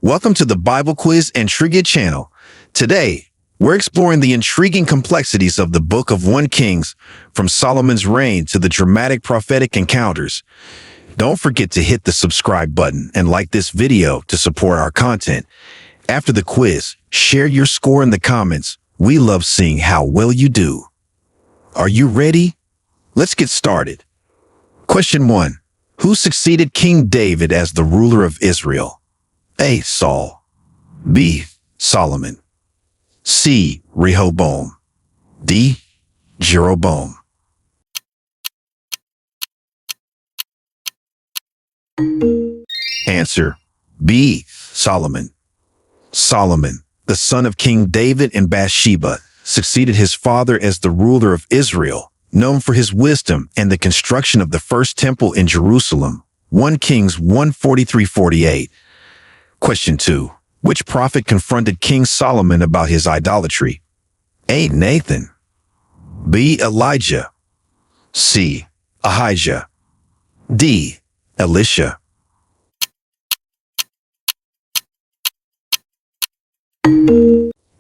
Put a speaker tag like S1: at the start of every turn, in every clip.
S1: Welcome to the Bible Quiz and Trivia channel. Today, we're exploring the intriguing complexities of the Book of 1 Kings, from Solomon's reign to the dramatic prophetic encounters. Don't forget to hit the subscribe button and like this video to support our content. After the quiz, share your score in the comments. We love seeing how well you do. Are you ready? Let's get started. Question 1. Who succeeded King David as the ruler of Israel? A. Saul. B. Solomon. C. Rehoboam. D. Jeroboam. Answer: B. Solomon. Solomon, the son of King David and Bathsheba, succeeded his father as the ruler of Israel, known for his wisdom and the construction of the first temple in Jerusalem. 1 Kings 1:43-48. Question 2. Which prophet confronted King Solomon about his idolatry? A. Nathan. B. Elijah. C. Ahijah. D. Elisha.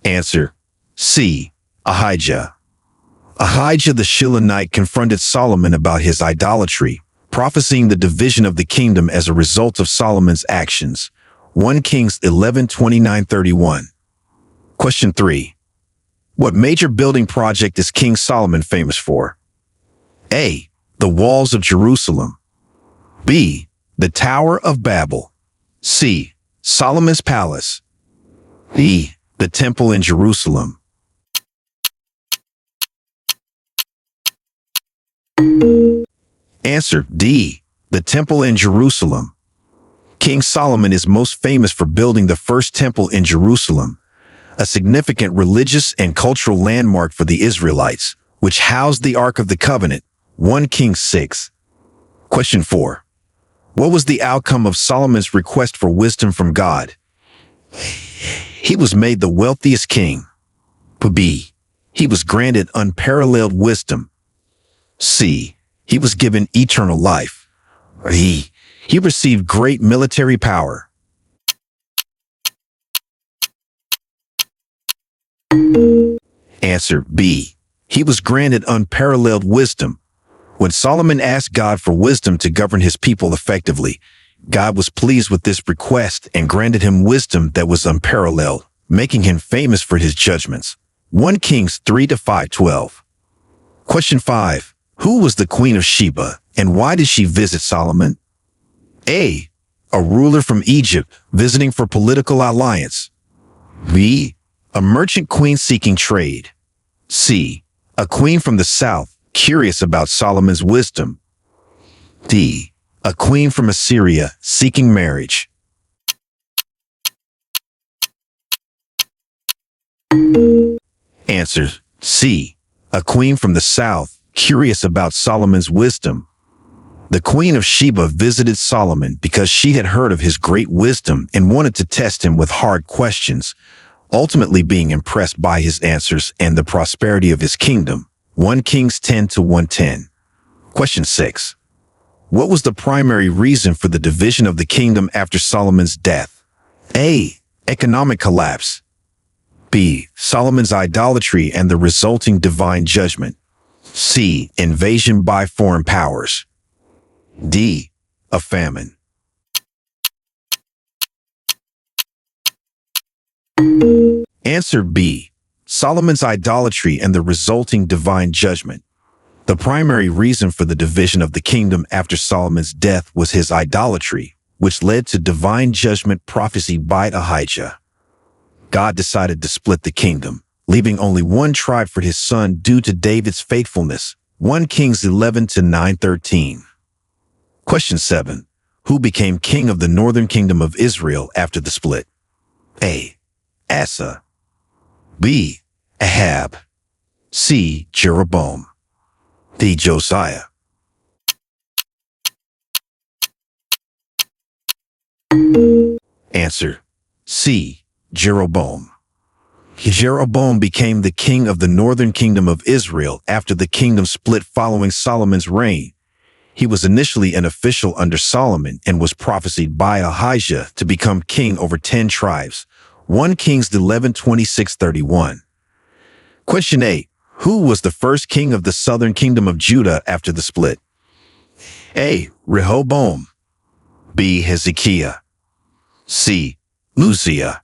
S1: Answer: C. Ahijah. Ahijah the Shilonite confronted Solomon about his idolatry, prophesying the division of the kingdom as a result of Solomon's actions. 1 Kings 11:29-31. Question 3. What major building project is King Solomon famous for? A. The walls of Jerusalem. B. The Tower of Babel. C. Solomon's palace. D. The temple in Jerusalem. Answer: D. The temple in Jerusalem. King Solomon is most famous for building the first temple in Jerusalem, a significant religious and cultural landmark for the Israelites, which housed the Ark of the Covenant. 1 Kings 6. Question 4. What was the outcome of Solomon's request for wisdom from God? He was made the wealthiest king. B. He was granted unparalleled wisdom. C. He was given eternal life. D. He received great military power. Answer: B. He was granted unparalleled wisdom. When Solomon asked God for wisdom to govern his people effectively, God was pleased with this request and granted him wisdom that was unparalleled, making him famous for his judgments. 1 Kings 3:5-12. Question 5. Who was the Queen of Sheba, and why did she visit Solomon? A. A ruler from Egypt visiting for political alliance. B. A merchant queen seeking trade. C. A queen from the south curious about Solomon's wisdom. D. A queen from Assyria seeking marriage. Answer: C. A queen from the south curious about Solomon's wisdom. The Queen of Sheba visited Solomon because she had heard of his great wisdom and wanted to test him with hard questions, ultimately being impressed by his answers and the prosperity of his kingdom. 1 Kings 10-110. Question 6. What was the primary reason for the division of the kingdom after Solomon's death? A. Economic collapse. B. Solomon's idolatry and the resulting divine judgment. C. Invasion by foreign powers. D. A famine. Answer: B. Solomon's idolatry and the resulting divine judgment. The primary reason for the division of the kingdom after Solomon's death was his idolatry, which led to divine judgment prophesied by Ahijah. God decided to split the kingdom, leaving only one tribe for his son due to David's faithfulness. 1 Kings 11-9-13. Question 7. Who became king of the northern kingdom of Israel after the split? A. Asa. B. Ahab. C. Jeroboam. D. Josiah. Answer: C. Jeroboam. Jeroboam became the king of the northern kingdom of Israel after the kingdom split following Solomon's reign. He was initially an official under Solomon and was prophesied by Ahijah to become king over 10 tribes. 1 Kings 11:26-31. Question 8. Who was the first king of the southern kingdom of Judah after the split? A. Rehoboam. B. Hezekiah. C. Uzziah.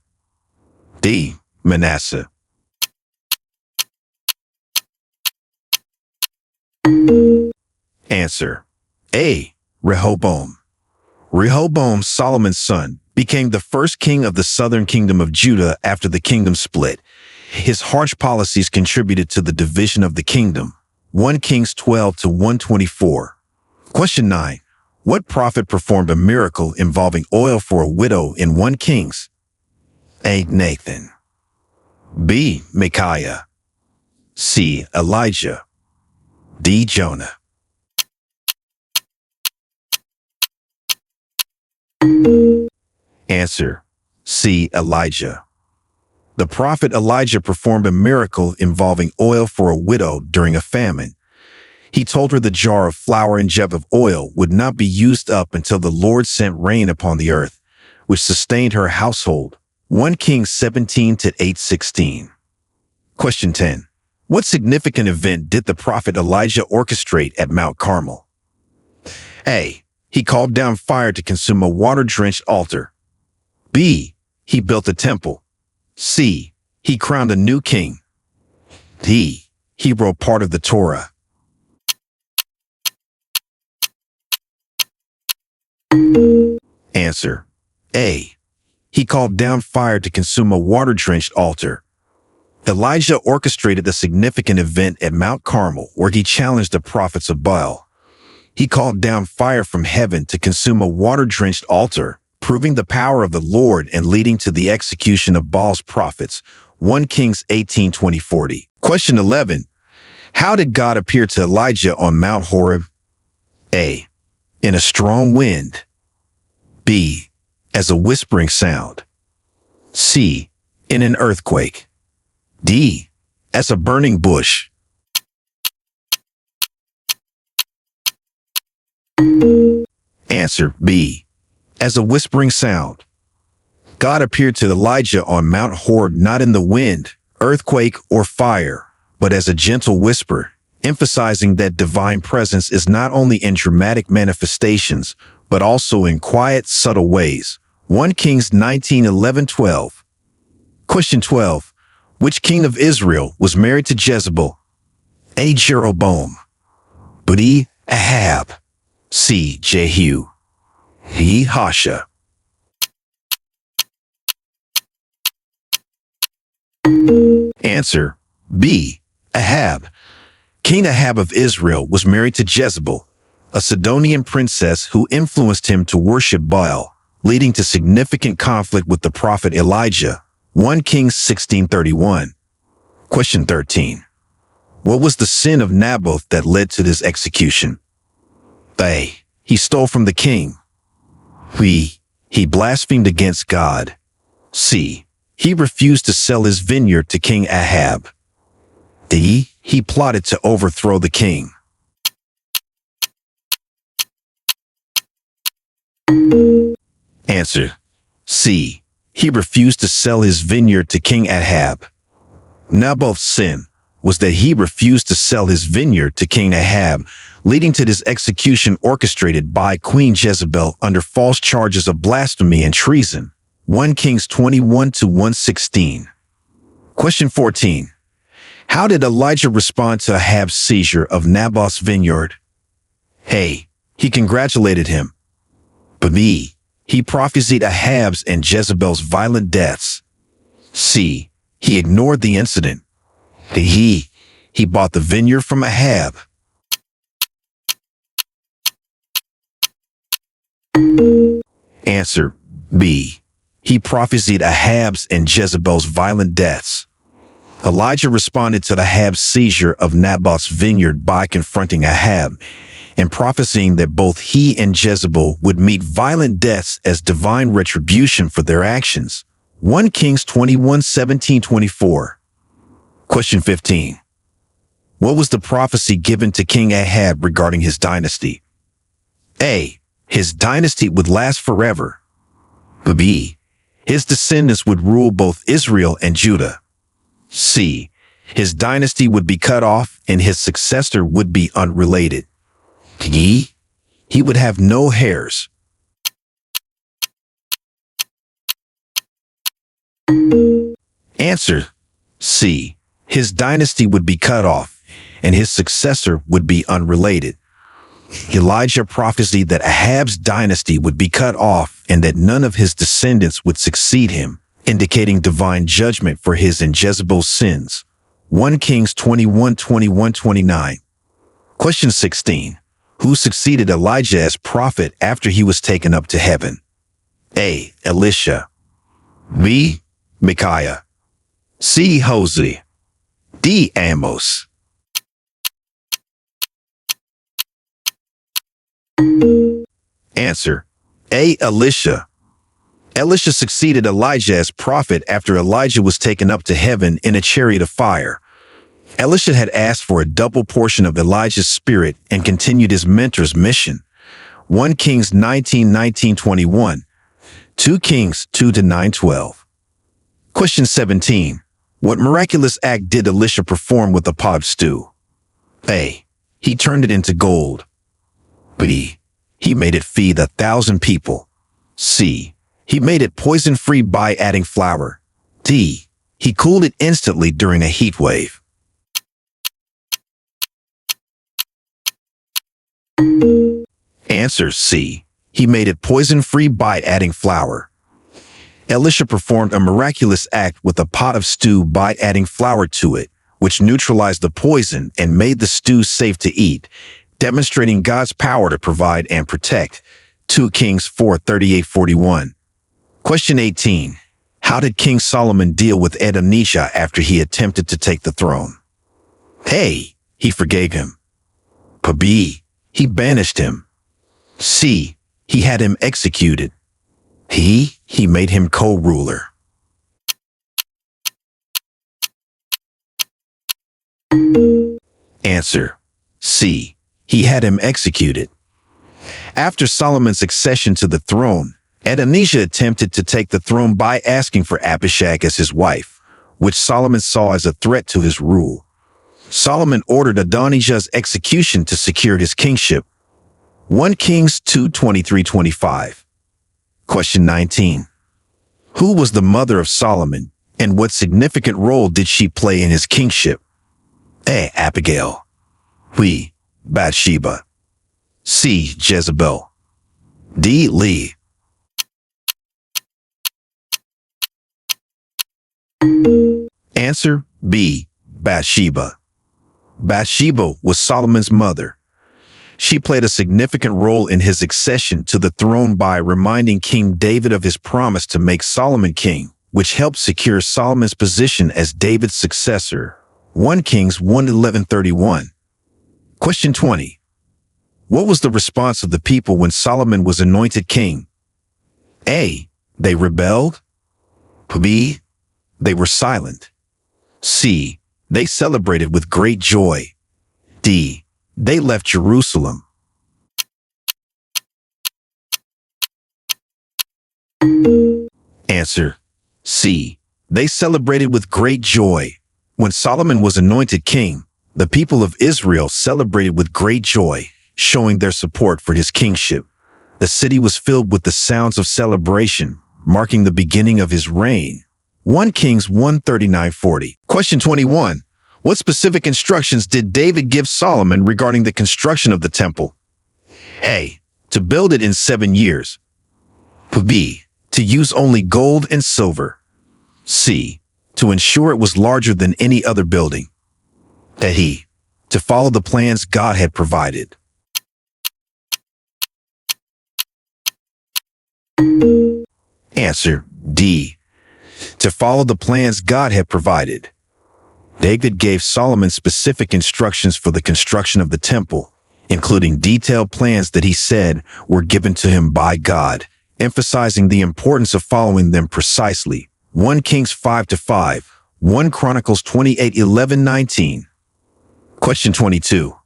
S1: D. Manasseh. Answer. A. Rehoboam. Rehoboam, Solomon's son, became the first king of the southern kingdom of Judah after the kingdom split. His harsh policies contributed to the division of the kingdom. 1 Kings 12-124. Question 9. What prophet performed a miracle involving oil for a widow in 1 Kings? A. Nathan. B. Micaiah. C. Elijah. D. Jonah. Answer. C. Elijah. The prophet Elijah performed a miracle involving oil for a widow during a famine. He told her the jar of flour and jug of oil would not be used up until the Lord sent rain upon the earth, which sustained her household. 1 Kings 17-8-16. Question 10. What significant event did the prophet Elijah orchestrate at Mount Carmel? A. He called down fire to consume a water-drenched altar. B. He built a temple. C. He crowned a new king. D. He wrote part of the Torah. Answer. A. He called down fire to consume a water-drenched altar. Elijah orchestrated the significant event at Mount Carmel where he challenged the prophets of Baal. He called down fire from heaven to consume a water-drenched altar, proving the power of the Lord and leading to the execution of Baal's prophets. 1 Kings 18:20-40. Question 11. How did God appear to Elijah on Mount Horeb? A. In a strong wind. B. As a whispering sound. C. In an earthquake. D. As a burning bush. Answer. B. As a whispering sound. God appeared to Elijah on Mount Horeb not in the wind, earthquake, or fire, but as a gentle whisper, emphasizing that divine presence is not only in dramatic manifestations, but also in quiet, subtle ways. 1 Kings 19:11-12. Question 12. Which king of Israel was married to Jezebel? A. Jeroboam. B. Ahab. C. Jehu. D. Hasha. Answer. B. Ahab. King Ahab of Israel was married to Jezebel, a Sidonian princess who influenced him to worship Baal, leading to significant conflict with the prophet Elijah. 1 Kings 16:31. Question 13. What was the sin of Naboth that led to this execution? A. He stole from the king. B. He blasphemed against God. C. He refused to sell his vineyard to King Ahab. D. He plotted to overthrow the king. Answer. C. He refused to sell his vineyard to King Ahab. Naboth's sin was that he refused to sell his vineyard to King Ahab, leading to this execution orchestrated by Queen Jezebel under false charges of blasphemy and treason. 1 Kings 21-116. Question 14. How did Elijah respond to Ahab's seizure of Naboth's vineyard? A. He congratulated him. B. He prophesied Ahab's and Jezebel's violent deaths. C. He ignored the incident. D. He bought the vineyard from Ahab. Answer. B. He prophesied Ahab's and Jezebel's violent deaths. Elijah responded to Ahab's seizure of Naboth's vineyard by confronting Ahab and prophesying that both he and Jezebel would meet violent deaths as divine retribution for their actions. 1 Kings 21:17-24. Question 15. What was the prophecy given to King Ahab regarding his dynasty? A. His dynasty would last forever. B. His descendants would rule both Israel and Judah. C. His dynasty would be cut off and his successor would be unrelated. D. He would have no heirs. Answer: C. His dynasty would be cut off and his successor would be unrelated. Elijah prophesied that Ahab's dynasty would be cut off and that none of his descendants would succeed him, indicating divine judgment for his and Jezebel's sins. 1 Kings 21:21-29. Question 16. Who succeeded Elijah as prophet after he was taken up to heaven? A. Elisha. B. Micaiah. C. Hosea. D. Amos. Answer: A. Elisha. Elisha succeeded Elijah as prophet after Elijah was taken up to heaven in a chariot of fire. Elisha had asked for a double portion of Elijah's spirit and continued his mentor's mission. 1 Kings 19:19-21, 2 Kings 2-9-12. Question 17. What miraculous act did Elisha perform with a pot of stew? A. He turned it into gold. B. He made it feed 1,000 people. C. He made it poison-free by adding flour. D. He cooled it instantly during a heat wave. Answer: C. He made it poison-free by adding flour. Elisha performed a miraculous act with a pot of stew by adding flour to it, which neutralized the poison and made the stew safe to eat, demonstrating God's power to provide and protect. 2 Kings 4:38-41. Question 18. How did King Solomon deal with Adonijah after he attempted to take the throne? A. He forgave him. B. He banished him. C. He had him executed. He made him co-ruler. Answer: C. He had him executed. After Solomon's accession to the throne, Adonijah attempted to take the throne by asking for Abishag as his wife, which Solomon saw as a threat to his rule. Solomon ordered Adonijah's execution to secure his kingship. 1 Kings 2:23-25. Question 19. Who was the mother of Solomon, and what significant role did she play in his kingship? A. Abigail. B. Bathsheba. C. Jezebel. D. Lee. Answer: B. Bathsheba. Bathsheba was Solomon's mother. She played a significant role in his accession to the throne by reminding King David of his promise to make Solomon king, which helped secure Solomon's position as David's successor. 1 Kings 1:11-31. Question 20. What was the response of the people when Solomon was anointed king? A. They rebelled. B. They were silent. C. They celebrated with great joy. D. They left Jerusalem. Answer: C. They celebrated with great joy. When Solomon was anointed king, the people of Israel celebrated with great joy, showing their support for his kingship. The city was filled with the sounds of celebration, marking the beginning of his reign. 1 Kings 1:39-40. Question 21. What specific instructions did David give Solomon regarding the construction of the temple? A. To build it in 7 years. B. To use only gold and silver. C. To ensure it was larger than any other building. D. To follow the plans God had provided. Answer: D. To follow the plans God had provided. David gave Solomon specific instructions for the construction of the temple, including detailed plans that he said were given to him by God, emphasizing the importance of following them precisely. 1 Kings 5-5, 1 Chronicles 28:11-19. Question 22.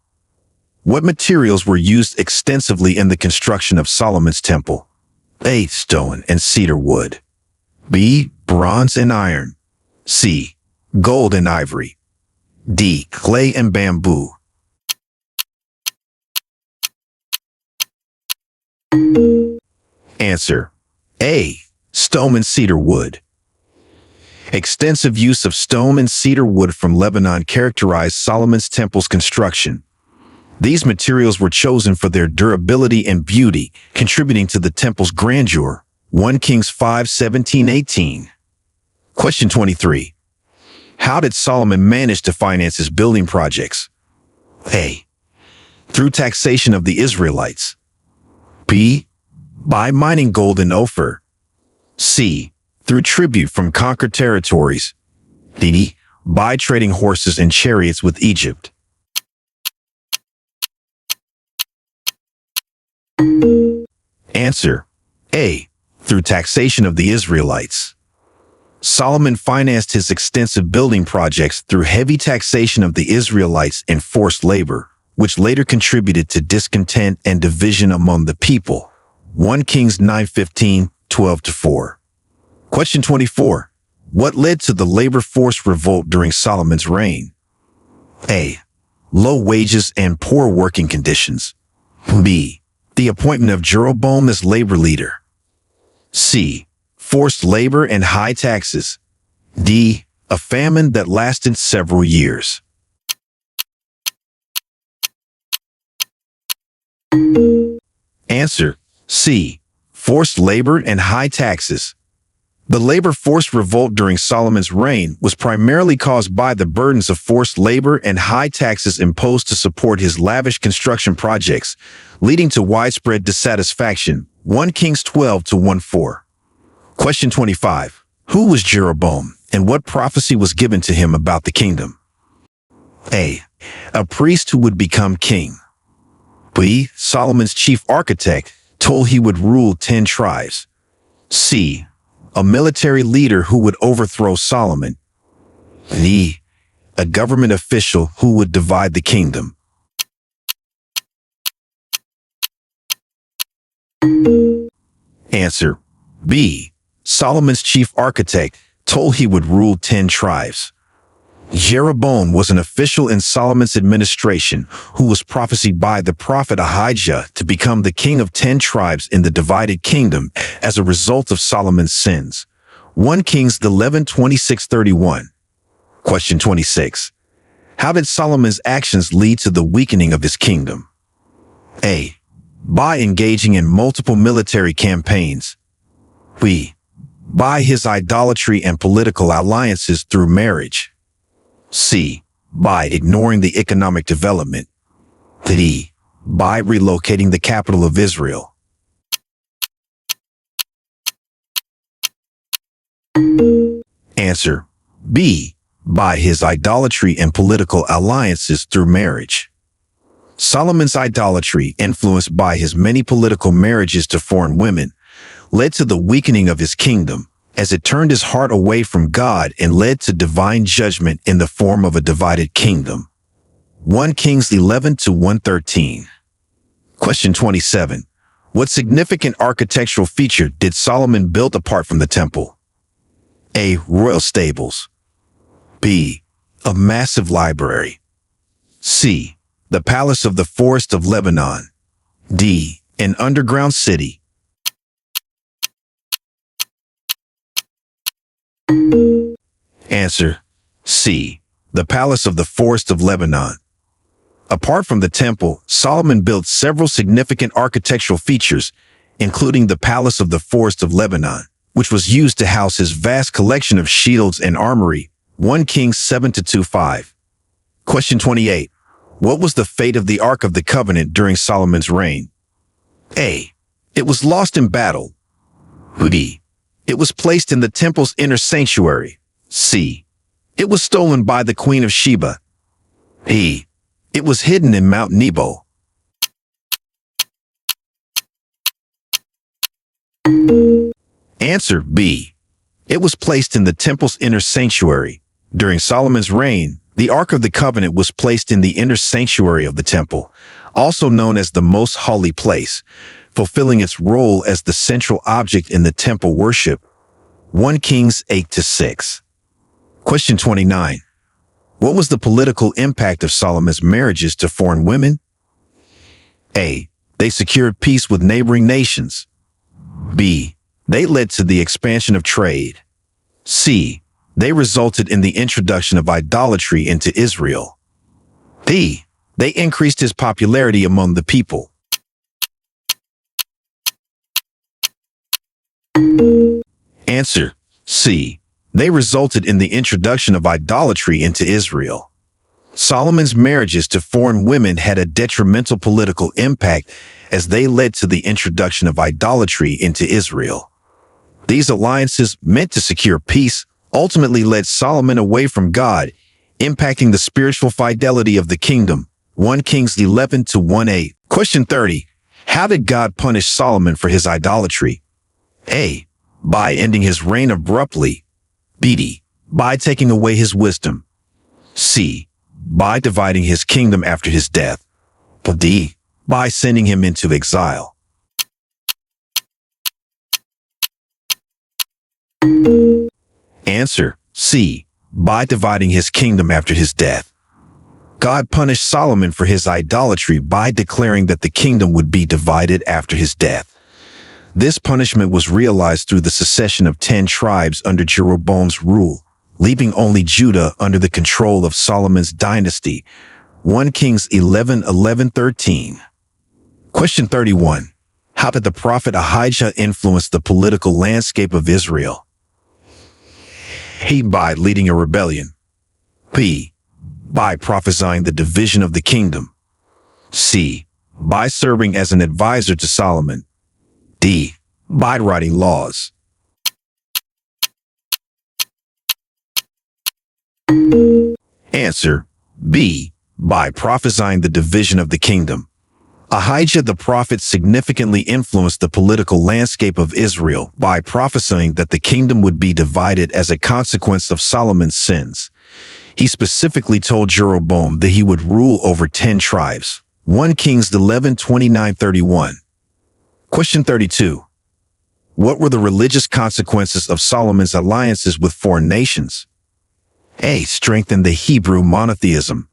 S1: What materials were used extensively in the construction of Solomon's temple? A. Stone and cedar wood. B. Bronze and iron. C. Gold and ivory. D. Clay and bamboo. Answer: A. Stone and cedar wood. Extensive use of stone and cedar wood from Lebanon characterized Solomon's temple's construction. These materials were chosen for their durability and beauty, contributing to the temple's grandeur. 1 Kings 5:17-18. Question 23. How did Solomon manage to finance his building projects? A. Through taxation of the Israelites. B. By mining gold in Ophir. C. Through tribute from conquered territories. D. By trading horses and chariots with Egypt. Answer: A. Through taxation of the Israelites. Solomon financed his extensive building projects through heavy taxation of the Israelites and forced labor, which later contributed to discontent and division among the people. 1 Kings 9:15, 12-4. Question 24. What led to the labor force revolt during Solomon's reign? A. Low wages and poor working conditions. B. The appointment of Jeroboam as labor leader. C. Forced labor and high taxes. D. A famine that lasted several years. Answer: C. Forced labor and high taxes. The labor force revolt during Solomon's reign was primarily caused by the burdens of forced labor and high taxes imposed to support his lavish construction projects, leading to widespread dissatisfaction. 1 Kings 12-14. Question 25. Who was Jeroboam, and what prophecy was given to him about the kingdom? A. A priest who would become king. B. Solomon's chief architect, told he would rule 10 tribes. C. A military leader who would overthrow Solomon. D. A government official who would divide the kingdom. Answer: B. Solomon's chief architect, told he would rule 10 tribes. Jeroboam was an official in Solomon's administration who was prophesied by the prophet Ahijah to become the king of 10 tribes in the divided kingdom as a result of Solomon's sins. 1 Kings 11:26-31. Question 26. How did Solomon's actions lead to the weakening of his kingdom? A. By engaging in multiple military campaigns. B. By his idolatry and political alliances through marriage. C. By ignoring the economic development. D. By relocating the capital of Israel. Answer: B. By his idolatry and political alliances through marriage. Solomon's idolatry, influenced by his many political marriages to foreign women, led to the weakening of his kingdom, as it turned his heart away from God and led to divine judgment in the form of a divided kingdom. 1 Kings 11-113. Question 27. What significant architectural feature did Solomon build apart from the temple? A. Royal stables. B. A massive library. C. The palace of the forest of Lebanon. D. An underground city. Answer: C. The palace of the forest of Lebanon. Apart from the temple, Solomon built several significant architectural features, including the palace of the forest of Lebanon, which was used to house his vast collection of shields and armory. 1 Kings 7-25. Question 28. What was the fate of the Ark of the Covenant during Solomon's reign? A. It was lost in battle. B. It was placed in the temple's inner sanctuary. C. It was stolen by the Queen of Sheba. D. It was hidden in Mount Nebo. Answer: B. It was placed in the temple's inner sanctuary. During Solomon's reign, The Ark of the Covenant was placed in the inner sanctuary of the temple, also known as the Most Holy Place, fulfilling its role as the central object in the temple worship. 1 Kings 8-6. Question 29. What was the political impact of Solomon's marriages to foreign women? A. They secured peace with neighboring nations. B. They led to the expansion of trade. C. They resulted in the introduction of idolatry into Israel. D. They increased his popularity among the people. Answer: C. They resulted in the introduction of idolatry into Israel. Solomon's marriages to foreign women had a detrimental political impact as they led to the introduction of idolatry into Israel. These alliances, meant to secure peace, ultimately led Solomon away from God, impacting the spiritual fidelity of the kingdom. 1 Kings 11-1-8. Question 30. How did God punish Solomon for his idolatry? A. By ending his reign abruptly. B. By taking away his wisdom. C. By dividing his kingdom after his death. D. By sending him into exile. Answer: C. By dividing his kingdom after his death. God punished Solomon for his idolatry by declaring that the kingdom would be divided after his death. This punishment was realized through the secession of 10 tribes under Jeroboam's rule, leaving only Judah under the control of Solomon's dynasty. 1 Kings 11:11-13. Question 31. How did the prophet Ahijah influence the political landscape of Israel? A. By leading a rebellion. B. By prophesying the division of the kingdom. C. By serving as an advisor to Solomon. D. By writing laws. Answer: B. By prophesying the division of the kingdom. Ahijah the prophet significantly influenced the political landscape of Israel by prophesying that the kingdom would be divided as a consequence of Solomon's sins. He specifically told Jeroboam that he would rule over 10 tribes. 1 Kings 11:29-31. Question 32. What were the religious consequences of Solomon's alliances with foreign nations? A. Strengthen the Hebrew monotheism.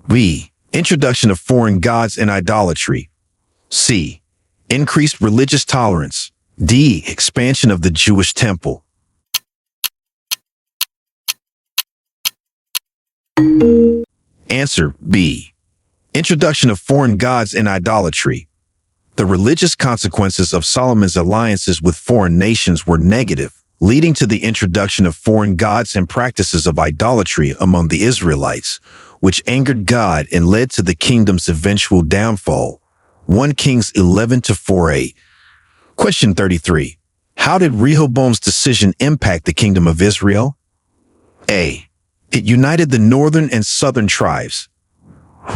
S1: B. Introduction of foreign gods and idolatry. C. Increased religious tolerance. D. Expansion of the Jewish temple. Answer: B. Introduction of foreign gods and idolatry. The religious consequences of Solomon's alliances with foreign nations were negative, leading to the introduction of foreign gods and practices of idolatry among the Israelites, which angered God and led to the kingdom's eventual downfall. 1 Kings 11-4-8. Question 33. How did Rehoboam's decision impact the kingdom of Israel? A. It united the northern and southern tribes.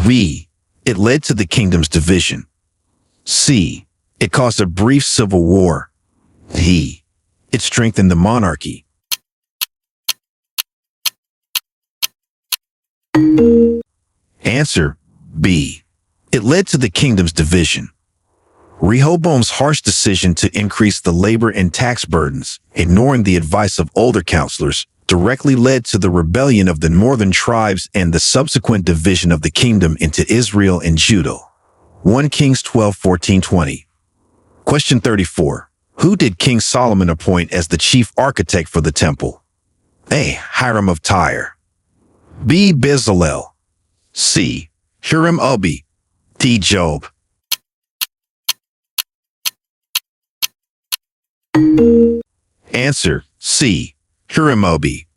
S1: B. It led to the kingdom's division. C. It caused a brief civil war. D. It strengthened the monarchy. Answer: B. It led to the kingdom's division. Rehoboam's harsh decision to increase the labor and tax burdens, ignoring the advice of older counselors, directly led to the rebellion of the northern tribes and the subsequent division of the kingdom into Israel and Judah. 1 Kings 12:14-20. Question 34. Who did King Solomon appoint as the chief architect for the temple? A. Hiram of Tyre. B. Bezalel. C. Hiram-Abi. D. Job. Answer: C. Hiram-Abi.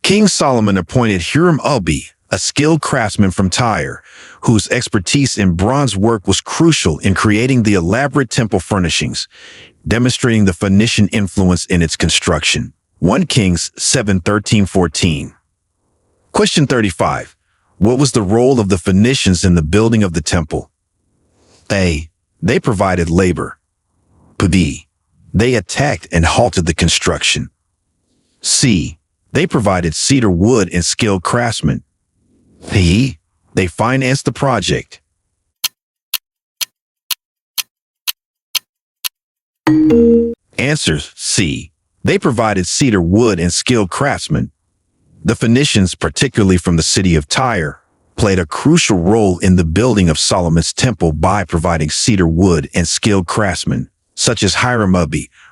S1: King Solomon appointed Hiram-Abi, a skilled craftsman from Tyre, whose expertise in bronze work was crucial in creating the elaborate temple furnishings, demonstrating the Phoenician influence in its construction. 1 Kings 7:13-14. Question 35. What was the role of the Phoenicians in the building of the temple? A. They provided labor. B. They attacked and halted the construction. C. They provided cedar wood and skilled craftsmen. B. They financed the project. Answer C. They provided cedar wood and skilled craftsmen. The Phoenicians, particularly from the city of Tyre, played a crucial role in the building of Solomon's temple by providing cedar wood and skilled craftsmen, such as Hiram,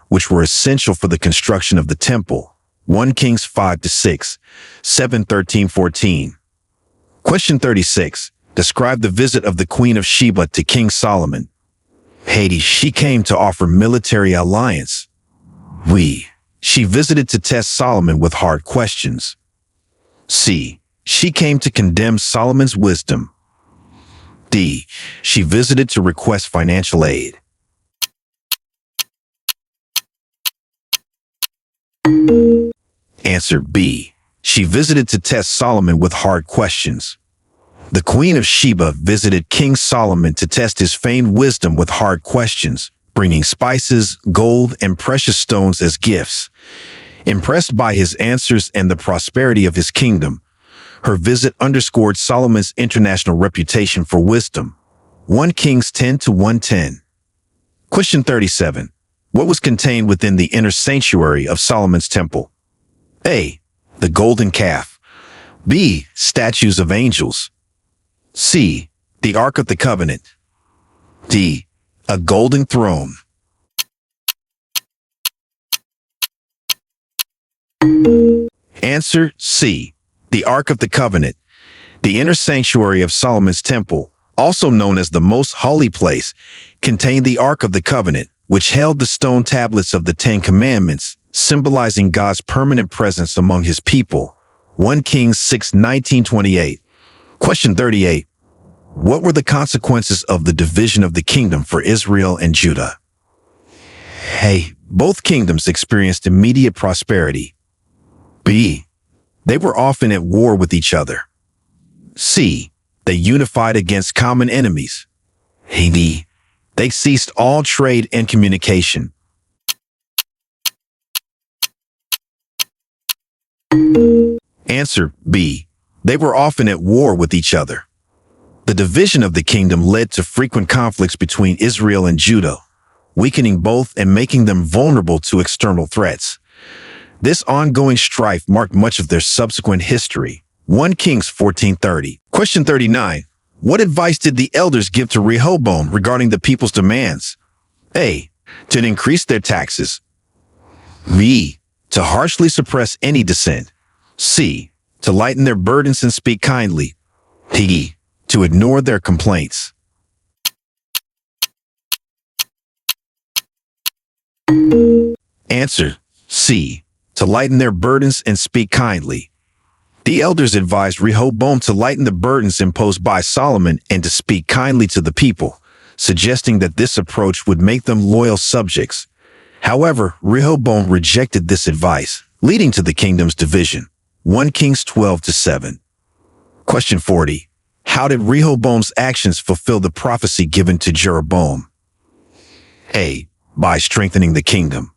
S1: which were essential for the construction of the temple. 1 Kings 5-6, 7:13-14. Question 36. Describe the visit of the Queen of Sheba to King Solomon. Hades, she came to offer military alliance. She visited to test Solomon with hard questions. C. She came to condemn Solomon's wisdom. D. She visited to request financial aid. Answer B. She visited to test Solomon with hard questions. The Queen of Sheba visited King Solomon to test his feigned wisdom with hard questions, bringing spices, gold, and precious stones as gifts. Impressed by his answers and the prosperity of his kingdom, her visit underscored Solomon's international reputation for wisdom. 1 Kings 10-110. Question 37. What was contained within the inner sanctuary of Solomon's temple? A. The golden calf. B. Statues of angels. C. The Ark of the Covenant. D. A golden throne. Answer C. The Ark of the Covenant. The inner sanctuary of Solomon's temple, also known as the Most Holy Place, contained the Ark of the Covenant, which held the stone tablets of the Ten Commandments, symbolizing God's permanent presence among his people. 1 Kings 6:19-28. Question 38. What were the consequences of the division of the kingdom for Israel and Judah? A. Both kingdoms experienced immediate prosperity. B. They were often at war with each other. C. They unified against common enemies. D. They ceased all trade and communication. Answer B. They were often at war with each other. The division of the kingdom led to frequent conflicts between Israel and Judah, weakening both and making them vulnerable to external threats. This ongoing strife marked much of their subsequent history. 1 Kings 14:30. Question 39. What advice did the elders give to Rehoboam regarding the people's demands? A. To increase their taxes. B. To harshly suppress any dissent. C. To lighten their burdens and speak kindly. D. To ignore their complaints. Answer C. To lighten their burdens and speak kindly. The elders advised Rehoboam to lighten the burdens imposed by Solomon and to speak kindly to the people, suggesting that this approach would make them loyal subjects. However, Rehoboam rejected this advice, leading to the kingdom's division. 1 Kings 12-7. Question 40. How did Rehoboam's actions fulfill the prophecy given to Jeroboam? A. By strengthening the kingdom.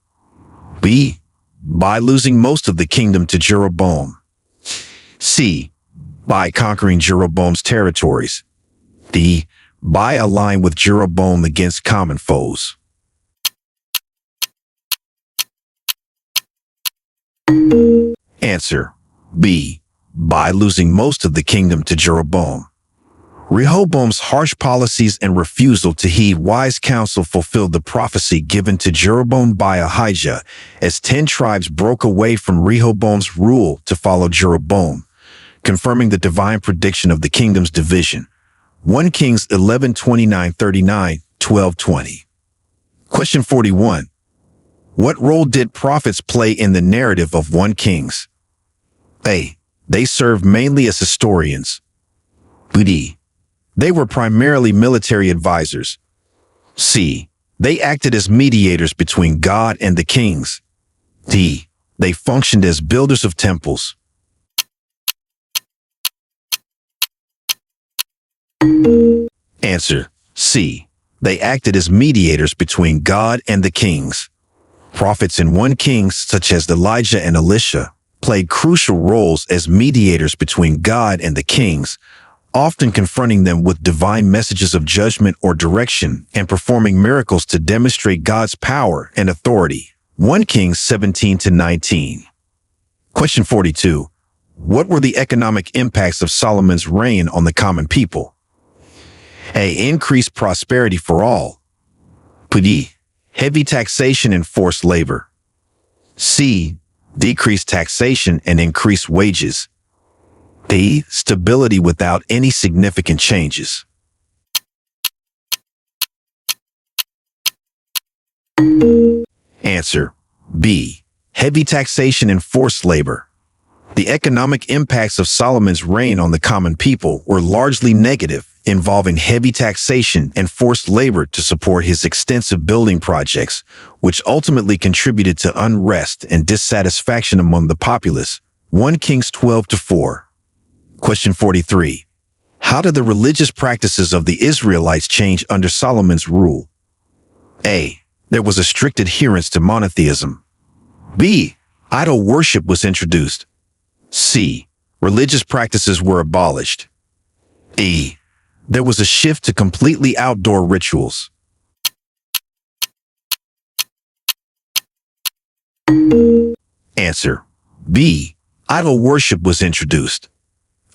S1: B. By losing most of the kingdom to Jeroboam. C. By conquering Jeroboam's territories. D. By allying with Jeroboam against common foes. Answer B. By losing most of the kingdom to Jeroboam. Rehoboam's harsh policies and refusal to heed wise counsel fulfilled the prophecy given to Jeroboam by Ahijah, as 10 tribes broke away from Rehoboam's rule to follow Jeroboam, confirming the divine prediction of the kingdom's division. 1 Kings 11:29-39, 12:20. Question 41. What role did prophets play in the narrative of 1 Kings? A. They served mainly as historians. B. They were primarily military advisors. C. They acted as mediators between God and the kings. D. They functioned as builders of temples. Answer C. They acted as mediators between God and the kings. Prophets in 1 Kings, such as Elijah and Elisha, played crucial roles as mediators between God and the kings, often confronting them with divine messages of judgment or direction and performing miracles to demonstrate God's power and authority. 1 Kings 17-19. Question 42. What were the economic impacts of Solomon's reign on the common people? A. Increased prosperity for all. B. Heavy taxation and forced labor. C. Decreased taxation and increased wages. D. Stability without any significant changes. Answer. B. Heavy taxation and forced labor. The economic impacts of Solomon's reign on the common people were largely negative, involving heavy taxation and forced labor to support his extensive building projects, which ultimately contributed to unrest and dissatisfaction among the populace. 1 Kings 12-4. Question 43. How did the religious practices of the Israelites change under Solomon's rule? A. There was a strict adherence to monotheism. B. Idol worship was introduced. C. Religious practices were abolished. E. There was a shift to completely outdoor rituals. Answer. B. Idol worship was introduced.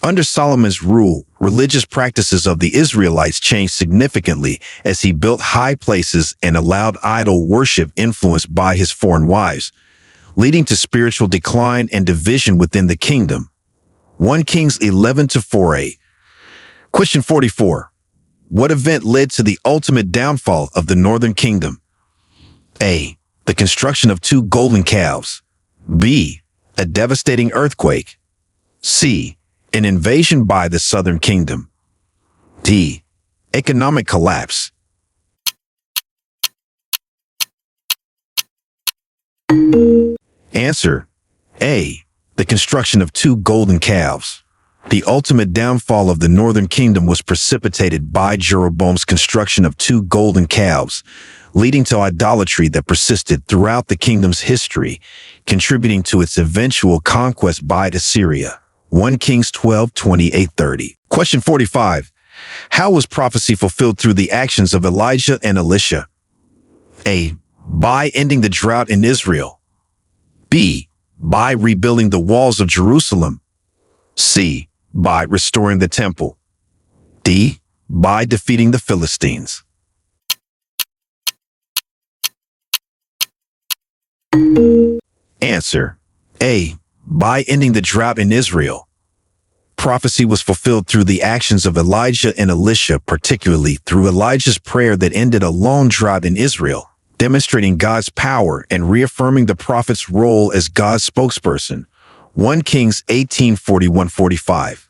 S1: Under Solomon's rule, religious practices of the Israelites changed significantly as he built high places and allowed idol worship influenced by his foreign wives, leading to spiritual decline and division within the kingdom. 1 Kings 11-4a. Question 44. What event led to the ultimate downfall of the northern kingdom? A. The construction of 2 golden calves. B. A devastating earthquake. C. An invasion by the southern kingdom. D. Economic collapse. Answer. A. The construction of 2 golden calves. The ultimate downfall of the northern kingdom was precipitated by Jeroboam's construction of 2 golden calves, leading to idolatry that persisted throughout the kingdom's history, contributing to its eventual conquest by Assyria. 1 Kings 12-28-30. Question 45. How was prophecy fulfilled through the actions of Elijah and Elisha? A. By ending the drought in Israel. B. By rebuilding the walls of Jerusalem. C. By restoring the temple. D. By defeating the Philistines. Answer. A. By ending the drought in Israel. Prophecy was fulfilled through the actions of Elijah and Elisha, particularly through Elijah's prayer that ended a long drought in Israel, demonstrating God's power and reaffirming the prophet's role as God's spokesperson. 1 Kings 18:41-45.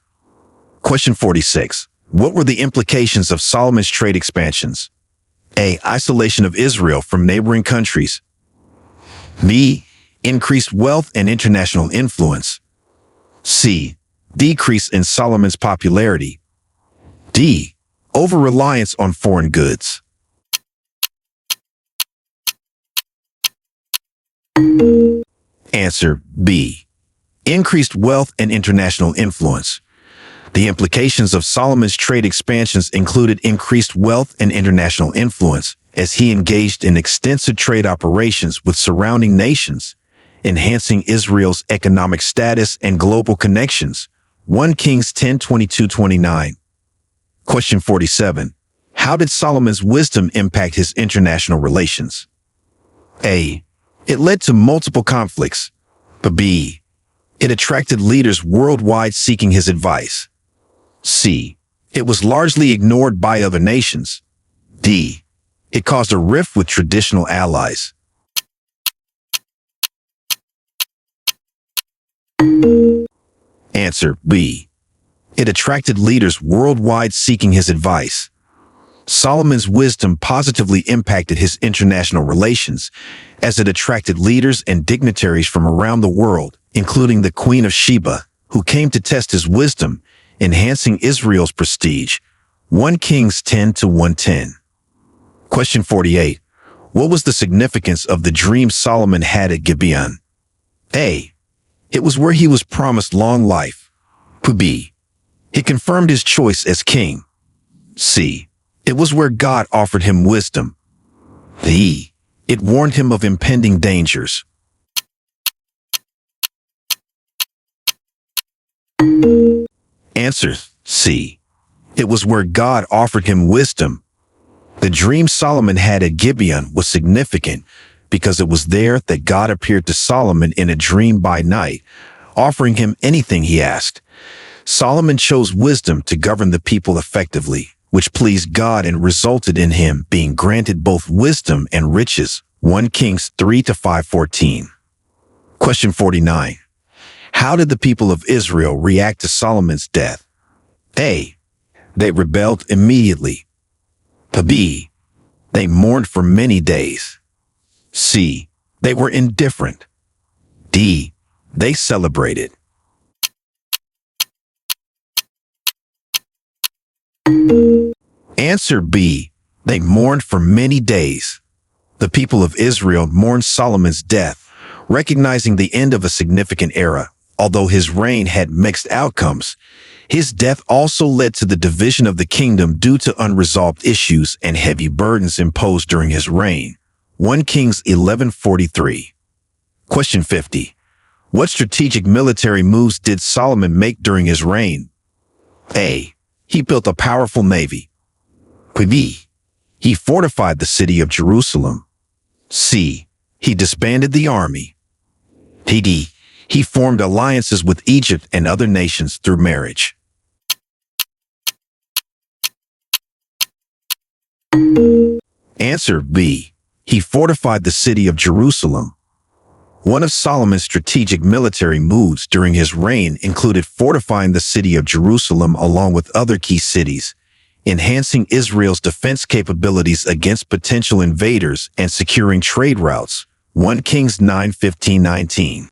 S1: Question 46. What were the implications of Solomon's trade expansions? A. Isolation of Israel from neighboring countries. B. Increased wealth and international influence. C. Decrease in Solomon's popularity. D. Over-reliance on foreign goods. Answer. B. Increased wealth and international influence. The implications of Solomon's trade expansions included increased wealth and international influence as he engaged in extensive trade operations with surrounding nations, enhancing Israel's economic status and global connections. 1 Kings 10:22-29. Question 47. How did Solomon's wisdom impact his international relations? A. It led to multiple conflicts. B. It attracted leaders worldwide seeking his advice. C. It was largely ignored by other nations. D. It caused a rift with traditional allies. Answer. B. It attracted leaders worldwide seeking his advice. Solomon's wisdom positively impacted his international relations as it attracted leaders and dignitaries from around the world, including the Queen of Sheba, who came to test his wisdom, enhancing Israel's prestige. 1 Kings 10-110. Question 48. What was the significance of the dream Solomon had at Gibeon? A. It was where he was promised long life. B. He confirmed his choice as king. C. It was where God offered him wisdom. D. It warned him of impending dangers. Answer C. It was where God offered him wisdom. The dream Solomon had at Gibeon was significant because it was there that God appeared to Solomon in a dream by night, offering him anything he asked. Solomon chose wisdom to govern the people effectively, which pleased God and resulted in him being granted both wisdom and riches. 1 Kings 3-5:14. Question 49. How did the people of Israel react to Solomon's death? A. They rebelled immediately. B. They mourned for many days. C. They were indifferent. D. They celebrated. Answer B. They mourned for many days. The people of Israel mourned Solomon's death, recognizing the end of a significant era. Although his reign had mixed outcomes, his death also led to the division of the kingdom due to unresolved issues and heavy burdens imposed during his reign. 1 Kings 11:43. Question 50. What strategic military moves did Solomon make during his reign? A. He built a powerful navy. B. He fortified the city of Jerusalem. C. He disbanded the army. D. He formed alliances with Egypt and other nations through marriage. Answer B. He fortified the city of Jerusalem. One of Solomon's strategic military moves during his reign included fortifying the city of Jerusalem along with other key cities, enhancing Israel's defense capabilities against potential invaders and securing trade routes. 1 Kings 9:15-19.